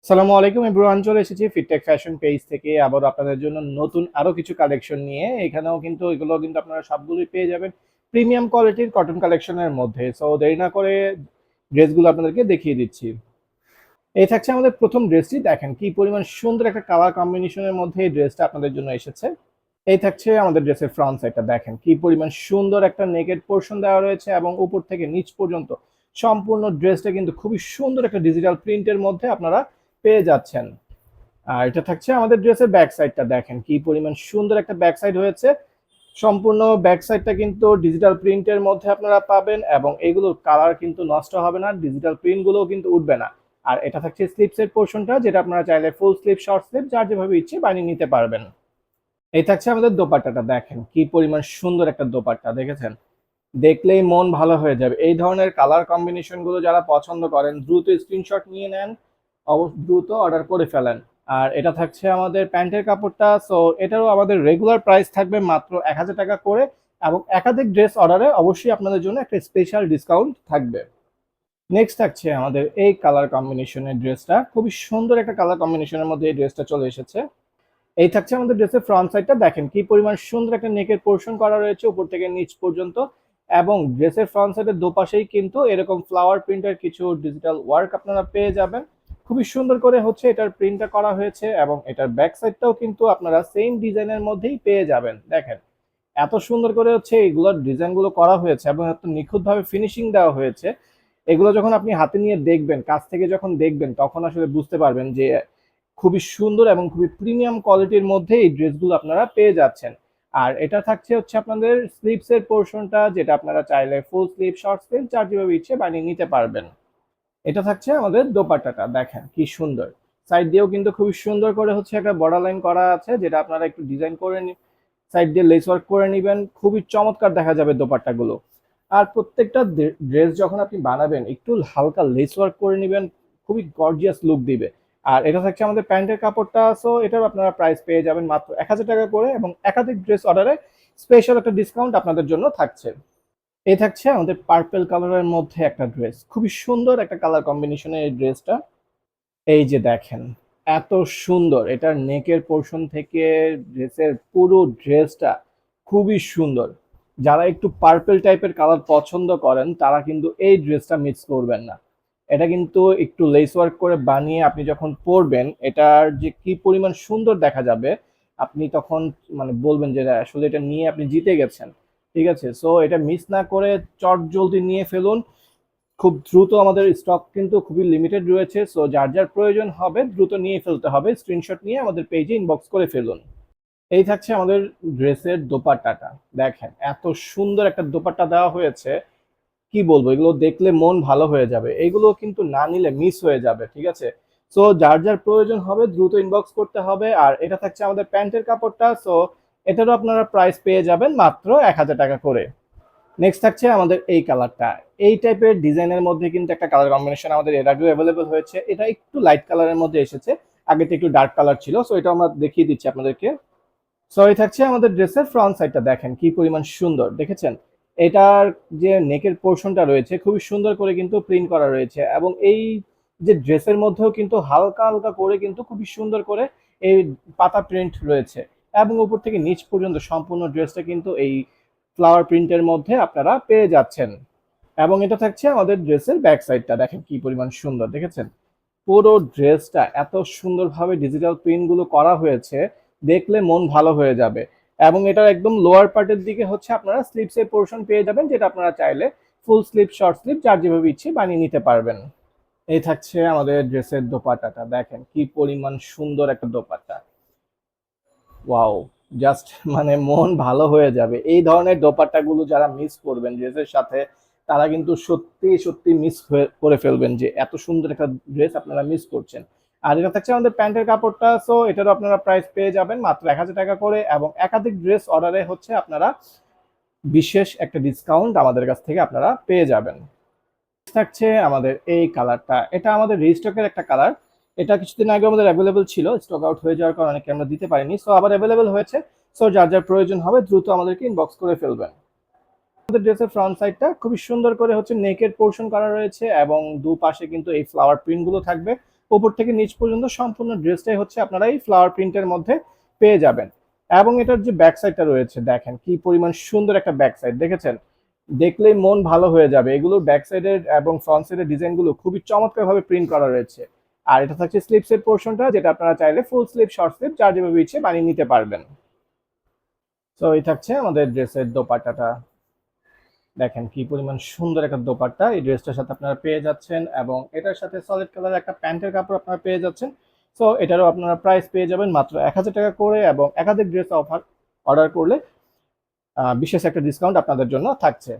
সালামু আলাইকুম এভরিওয়ান, চলে এসেছি ফিটটেক ফ্যাশন পেজ থেকে আবার আপনাদের জন্য নতুন আরো কিছু কালেকশন নিয়ে। এখানেও কিন্তু এগুলো কিন্তু আপনারা সবগুলোই পেয়ে যাবেন প্রিমিয়াম কোয়ালিটির কটন কালেকশনের মধ্যে। সো দেরি না করে ড্রেসগুলো আপনাদেরকে দেখিয়ে দিচ্ছি। এই থাকছে আমাদের প্রথম ড্রেসটি, দেখেন কি পরিমাণ সুন্দর একটা কালার কম্বিনেশনের মধ্যে এই ড্রেসটা আপনাদের জন্য এসেছে। এই থাকছে আমাদের ড্রেসের ফ্রন্ট সাইডটা, দেখেন কি পরিমাণ সুন্দর একটা নেকেড পোর্শন দেওয়া রয়েছে এবং উপর থেকে নিচ পর্যন্ত সম্পূর্ণ ড্রেসটা কিন্তু খুবই সুন্দর একটা ডিজিটাল প্রিন্টের মধ্যে আপনারা পেয়ে যাচ্ছেন। আর এটা থাকছে আমাদের ড্রেসের ব্যাক সাইডটা, দেখেন কি পরিমাণ সুন্দর একটা ব্যাক সাইড হয়েছে। সম্পূর্ণ ব্যাক সাইডটা কিন্তু ডিজিটাল প্রিন্টের মধ্যে আপনারা পাবেন এবং এগুলোর কালার কিন্তু নষ্ট হবে না, ডিজিটাল প্রিন্টগুলোও কিন্তু উঠবে না। আর এটা থাকছে স্লিপসের পোর্শনটা, যেটা আপনারা চাইলে ফুল স্লিপ, শর্ট স্লিপ, যার যেভাবে ইচ্ছে বানিয়ে নিতে পারবেন। এই থাকছে আমাদের দোপাট্টাটা, দেখেন কি পরিমাণ সুন্দর একটা দোপাট্টা, দেখেছেন? দেখলেই মন ভালো হয়ে যাবে। এই ধরনের কালার কম্বিনেশন গুলো যারা পছন্দ করেন দ্রুত স্ক্রিনশট নিয়ে নেন, দ্রুত অর্ডার করে ফেলেন। আর এটা থাকছে আমাদের প্যান্টের কাপড়টা। সো এটারও আমাদের রেগুলার প্রাইস থাকবে মাত্র 1000 টাকা করে, এবং একাধিক ড্রেস অর্ডারে অবশ্যই আপনাদের জন্য একটা স্পেশাল ডিসকাউন্ট থাকবে। নেক্সট থাকছে আমাদের এই কালার কম্বিনেশনের ড্রেসটা, খুবই সুন্দর একটা কালার কম্বিনেশনের মধ্যে এই ড্রেসটা চলে এসেছে। এই থাকছে আমাদের ড্রেসের ফ্রন্ট সাইডটা, দেখেন কি পরিমাণ সুন্দর একটা নেকের পোর্শন করা রয়েছে উপর থেকে নিচ পর্যন্ত। এবং ড্রেসের ফ্রন্ট সাইডের দুপাশেই কিন্তু এরকম ফ্লাওয়ার প্রিন্টের কিছু ডিজিটাল ওয়ার্ক আপনারা পেয়ে যাবেন। খুবই সুন্দর করে হচ্ছে এটার প্রিন্টটা করা হয়েছে এবং এটার ব্যাক সাইডটাও কিন্তু আপনারা সেম ডিজাইনের মধ্যেই পেয়ে যাবেন। দেখেন এত সুন্দর করে হচ্ছে এগুলোর ডিজাইনগুলো করা হয়েছে এবং এত নিখুঁতভাবে ফিনিশিং দেওয়া হয়েছে। এগুলো যখন আপনি হাতে নিয়ে দেখবেন, কাছ থেকে যখন দেখবেন, তখন আসলে বুঝতে পারবেন যে খুবই সুন্দর এবং খুবই প্রিমিয়াম কোয়ালিটির মধ্যে এই ড্রেসগুলো আপনারা পেয়ে যাচ্ছেন। আর এটা থাকছে হচ্ছে আপনাদের স্লিভসের পোর্শনটা, যেটা আপনারা চাইলে ফুল স্লিভ, শর্ট স্লিভ, যার যেভাবে ইচ্ছে বানিয়ে নিতে পারবেন। এটা থাকছে আমাদের দোপাট্টাটা, দেখেন কি সুন্দর। সাইড দিয়েও কিন্তু খুবই সুন্দর করে হচ্ছে একটা বর্ডার লাইন করা আছে, যেটা আপনারা একটু ডিজাইন করে সাইড দিয়ে লেস ওয়ার্ক করে নেবেন, খুবই চমৎকার দেখা যাবে দোপাট্টাগুলো। আর প্রত্যেকটা ড্রেস যখন আপনি বানাবেন একটু হালকা লেস ওয়ার্ক করে নেবেন, খুবই গর্জিয়াস লুক দিবে। আর এটা থাকছে আমাদের প্যান্টের কাপড়টা। সো এটার আপনারা প্রাইস পেয়ে যাবেন মাত্র 1000 টাকা করে, এবং একাধিক ড্রেস অর্ডারে স্পেশাল একটা ডিসকাউন্ট আপনাদের জন্য থাকছে। এই থাকছে আমাদের পার্পল কালারের মধ্যে একটা ড্রেস, খুবই সুন্দর একটা কালার কম্বিনেশনের এই ড্রেসটা। এই যে দেখেন এত সুন্দর, এটার নেকের পোর্শন থেকে ড্রেসের পুরো ড্রেসটা খুবই সুন্দর। যারা একটু পার্পল টাইপের কালার পছন্দ করেন তারা কিন্তু এই ড্রেসটা মিস করবেন না। এটা কিন্তু একটু লেস ওয়ার্ক করে বানিয়ে আপনি যখন পরবেন, এটার যে কি পরিমাণ সুন্দর দেখা যাবে, আপনি তখন মানে বলবেন যে আসলে এটা নিয়ে আপনি জিতে গেছেন। ঠিক আছে, সো এটা মিস না করে চট জলদি নিয়ে ফেলুন। খুব দ্রুত, আমাদের স্টক কিন্তু খুবই লিমিটেড রয়েছে। সো যার যার প্রয়োজন হবে দ্রুত নিয়ে ফেলতে হবে, স্ক্রিনশট নিয়ে আমাদের পেজে ইনবক্স করে ফেলুন। এই থাকছে আমাদের ড্রেসের দোপাট্টাটা, দেখেন এত সুন্দর একটা দোপাট্টা দেওয়া হয়েছে। কি বলবো, এগুলো দেখলে মন ভালো হয়ে যাবে, এগুলো কিন্তু না নিলে মিস হয়ে যাবে। ঠিক আছে, সো যার যার প্রয়োজন হবে দ্রুত ইনবক্স করতে হবে। আর এটা থাকছে আমাদের প্যান্টের কাপড়টা। সো এটারও আপনারা প্রাইস পেয়ে যাবেন মাত্র 1000 টাকা করে। নেক্সট থাকছে আমাদের এই কালারটা। এই টাইপের ডিজাইনের মধ্যে কিন্তু একটা কালার কম্বিনেশন আমাদের এর আগেও অ্যাভেলেবল হয়েছে, এটা একটু লাইট কালারের মধ্যে এসেছে, আগে তো একটু ডার্ক কালার ছিল। সো এটা আমরা দেখিয়ে দিচ্ছি আপনাদেরকে। সো এই থাকছে আমাদের ড্রেসের ফ্রন্ট সাইডটা, দেখেন কি পরিমাণ সুন্দর, দেখেছেন? এটার যে নেকের পোর্শনটা রয়েছে খুবই সুন্দর করে কিন্তু প্রিন্ট করা রয়েছে, এবং এই যে ড্রেসের মধ্যেও কিন্তু হালকা হালকা করে কিন্তু খুবই সুন্দর করে এই পাতা প্রিন্ট রয়েছে, এবং উপর থেকে নিচ পর্যন্ত সম্পূর্ণ ড্রেসটা কিন্তু এই ফ্লাওয়ার প্রিন্টের মধ্যে আপনারা পেয়ে যাচ্ছেন। এবং এটা থাকছে আমাদের ড্রেসের ব্যাক সাইডটা, দেখেন কি পরিমাণ সুন্দর, দেখেছেন? পুরো ড্রেসটা এত সুন্দরভাবে ডিজিটাল প্রিন্ট গুলো করা হয়েছে, দেখলে মন ভালো হয়ে যাবে। এবং এটার একদম লোয়ার পার্টের দিকে হচ্ছে আপনারা স্লিপস এর পোর্শন পেয়ে যাবেন, যেটা আপনারা চাইলে ফুল স্লিপ, শর্ট স্লিপ, যার যেভাবে ইচ্ছে বানিয়ে নিতে পারবেন। এই থাকছে আমাদের ড্রেসের দোপাট্টাটা, দেখেন কি পরিমাণ সুন্দর একটা দোপাট্টা। ওয়াও, জাস্ট মানে মন ভালো হয়ে যাবে। এই ধরনের দোপাট্টাগুলো যারা মিস করবেন ড্রেসের সাথে, তারা কিন্তু সত্যি সত্যি মিস করে ফেলবেন যে এত সুন্দর একটা ড্রেস আপনারা মিস করছেন। আর এটা থাকছে আমাদের প্যান্টের কাপড়টা। সো এটারও আপনারা প্রাইস পেয়ে যাবেন মাত্র 1000 টাকা করে, এবং একাধিক ড্রেস অর্ডারে হচ্ছে আপনারা বিশেষ একটা ডিসকাউন্ট আমাদের কাছ থেকে আপনারা পেয়ে যাবেন। থাকছে আমাদের এই কালারটা, এটা আমাদের রিস্টকের একটা কালার। এটা কিছুদিন আগে আমাদের অ্যাভেলেবল ছিল, স্টক আউট হয়ে যাওয়ার কারণে অনেকে আমরা দিতে পারিনি। সো আবার অ্যাভেলেবল হয়েছে। সো যার যার প্রয়োজন হবে দ্রুত আমাদেরকে ইনবক্স করে ফেলবেন। আমাদের ড্রেসের ফ্রন্ট সাইডটা খুবই সুন্দর করে হচ্ছে নেকের পোর্শন করা রয়েছে, এবং দুপাশে কিন্তু এই ফ্লাওয়ার প্রিন্ট গুলো থাকবে। উপর থেকে নিচ পর্যন্ত সম্পূর্ণ ড্রেসটাই হচ্ছে আপনারা এই ফ্লাওয়ার প্রিন্টের মধ্যে পেয়ে যাবেন। এবং এটার যে ব্যাক সাইডটা রয়েছে দেখেন কি পরিমাণ সুন্দর একটা ব্যাক সাইড, দেখেছেন? দেখলেই মন ভালো হয়ে যাবে। এগুলোর ব্যাক সাইডের এবং ফ্রন্ট সাইডের ডিজাইনগুলো খুবই চমৎকারভাবে প্রিন্ট করা রয়েছে। আর এটা থাকছে স্লিপসের পোর্শনটা, যেটা আপনারা চাইলে ফুল স্লিপ, শর্ট স্লিপ যার যেভাবে ইচ্ছে বানিয়ে নিতে পারবেন। তো এই থাকছে আমাদের ড্রেসের দোপাট্টাটা। দেখেন কি পরিমাণ সুন্দর একটা দোপাট্টা এই ড্রেসটার সাথে আপনারা পেয়ে যাচ্ছেন, এবং এটার সাথে সলিড কালার একটা প্যান্টের কাপড় আপনারা পেয়ে যাচ্ছেন। সো এটারও আপনারা প্রাইস পেয়ে যাবেন মাত্র 1000 টাকা করে, এবং একাধিক ড্রেস অর্ডার করলে বিশেষ একটা ডিসকাউন্ট আপনাদের জন্য থাকছে।